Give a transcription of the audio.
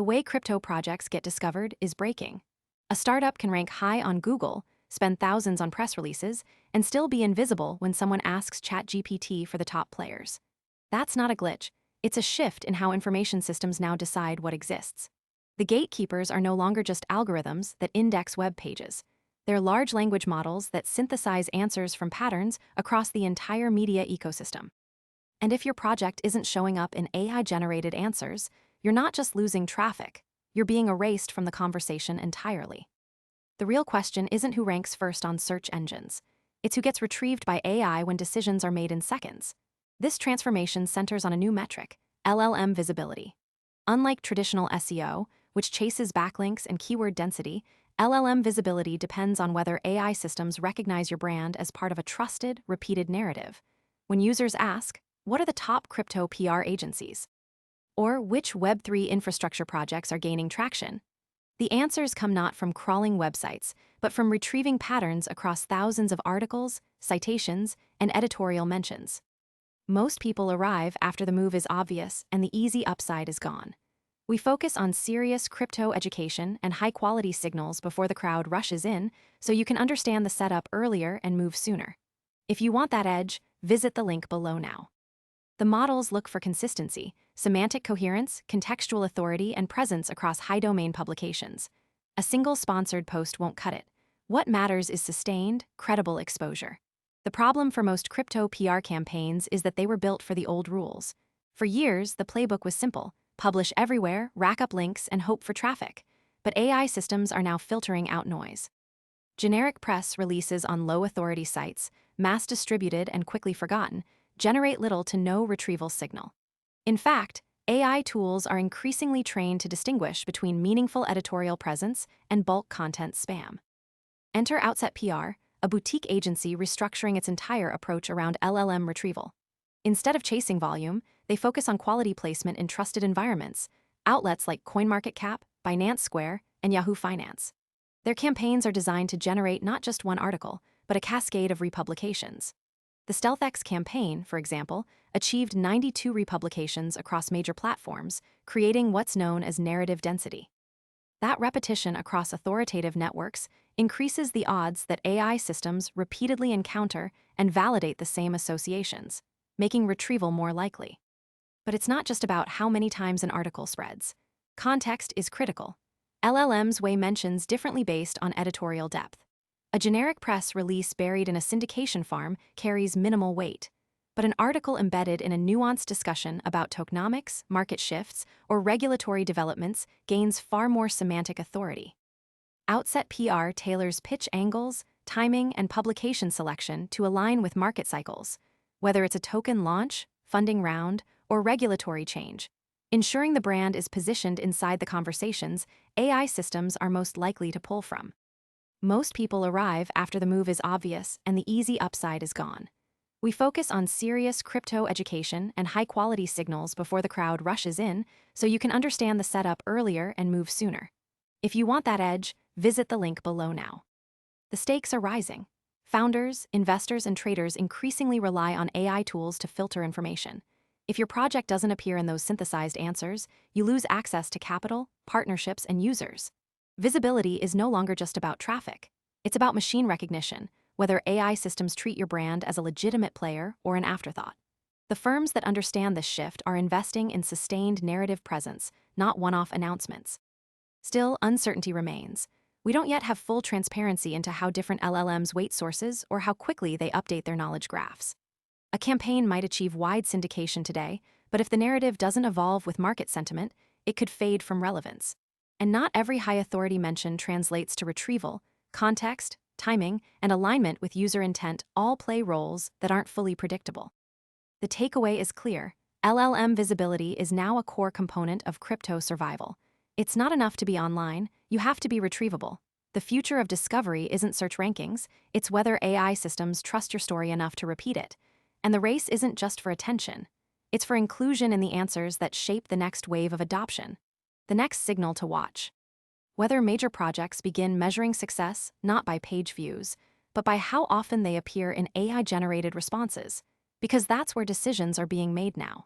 The way crypto projects get discovered is breaking. A startup can rank high on Google, spend thousands on press releases, and still be invisible when someone asks ChatGPT for the top players. That's not a glitch. It's a shift in how information systems now decide what exists. The gatekeepers are no longer just algorithms that index web pages. They're large language models that synthesize answers from patterns across the entire media ecosystem. And if your project isn't showing up in AI-generated answers, you're not just losing traffic, you're being erased from the conversation entirely. The real question isn't who ranks first on search engines. It's who gets retrieved by AI when decisions are made in seconds. This transformation centers on a new metric, LLM visibility. Unlike traditional SEO, which chases backlinks and keyword density, LLM visibility depends on whether AI systems recognize your brand as part of a trusted, repeated narrative. When users ask, what are the top crypto PR agencies? Or which Web3 infrastructure projects are gaining traction? The answers come not from crawling websites, but from retrieving patterns across thousands of articles, citations, and editorial mentions. Most people arrive after the move is obvious and the easy upside is gone. We focus on serious crypto education and high-quality signals before the crowd rushes in, so you can understand the setup earlier and move sooner. If you want that edge, visit the link below now. The models look for consistency, semantic coherence, contextual authority, and presence across high-domain publications. A single sponsored post won't cut it. What matters is sustained, credible exposure. The problem for most crypto PR campaigns is that they were built for the old rules. For years, the playbook was simple: publish everywhere, rack up links, and hope for traffic. But AI systems are now filtering out noise. Generic press releases on low-authority sites, mass-distributed and quickly forgotten, generate little to no retrieval signal. In fact, AI tools are increasingly trained to distinguish between meaningful editorial presence and bulk content spam. Enter Outset PR, a boutique agency restructuring its entire approach around LLM retrieval. Instead of chasing volume, they focus on quality placement in trusted environments, outlets like CoinMarketCap, Binance Square, and Yahoo Finance. Their campaigns are designed to generate not just one article, but a cascade of republications. The StealthEX campaign, for example, achieved 92 republications across major platforms, creating what's known as narrative density. That repetition across authoritative networks increases the odds that AI systems repeatedly encounter and validate the same associations, making retrieval more likely. But it's not just about how many times an article spreads. Context is critical. LLMs weigh mentions differently based on editorial depth. A generic press release buried in a syndication farm carries minimal weight, but an article embedded in a nuanced discussion about tokenomics, market shifts, or regulatory developments gains far more semantic authority. Outset PR tailors pitch angles, timing, and publication selection to align with market cycles, whether it's a token launch, funding round, or regulatory change. Ensuring the brand is positioned inside the conversations AI systems are most likely to pull from. Most people arrive after the move is obvious and the easy upside is gone. We focus on serious crypto education and high-quality signals before the crowd rushes in, so you can understand the setup earlier and move sooner. If you want that edge, visit the link below now. The stakes are rising. Founders, investors, and traders increasingly rely on AI tools to filter information. If your project doesn't appear in those synthesized answers, you lose access to capital, partnerships, and users. Visibility is no longer just about traffic. It's about machine recognition, whether AI systems treat your brand as a legitimate player or an afterthought. The firms that understand this shift are investing in sustained narrative presence, not one-off announcements. Still, uncertainty remains. We don't yet have full transparency into how different LLMs weight sources or how quickly they update their knowledge graphs. A campaign might achieve wide syndication today, but if the narrative doesn't evolve with market sentiment, it could fade from relevance. And not every high-authority mention translates to retrieval. Context, timing, and alignment with user intent all play roles that aren't fully predictable. The takeaway is clear: LLM visibility is now a core component of crypto survival. It's not enough to be online, you have to be retrievable. The future of discovery isn't search rankings, it's whether AI systems trust your story enough to repeat it. And the race isn't just for attention. It's for inclusion in the answers that shape the next wave of adoption. The next signal to watch. Whether major projects begin measuring success not by page views, but by how often they appear in AI-generated responses, because that's where decisions are being made now.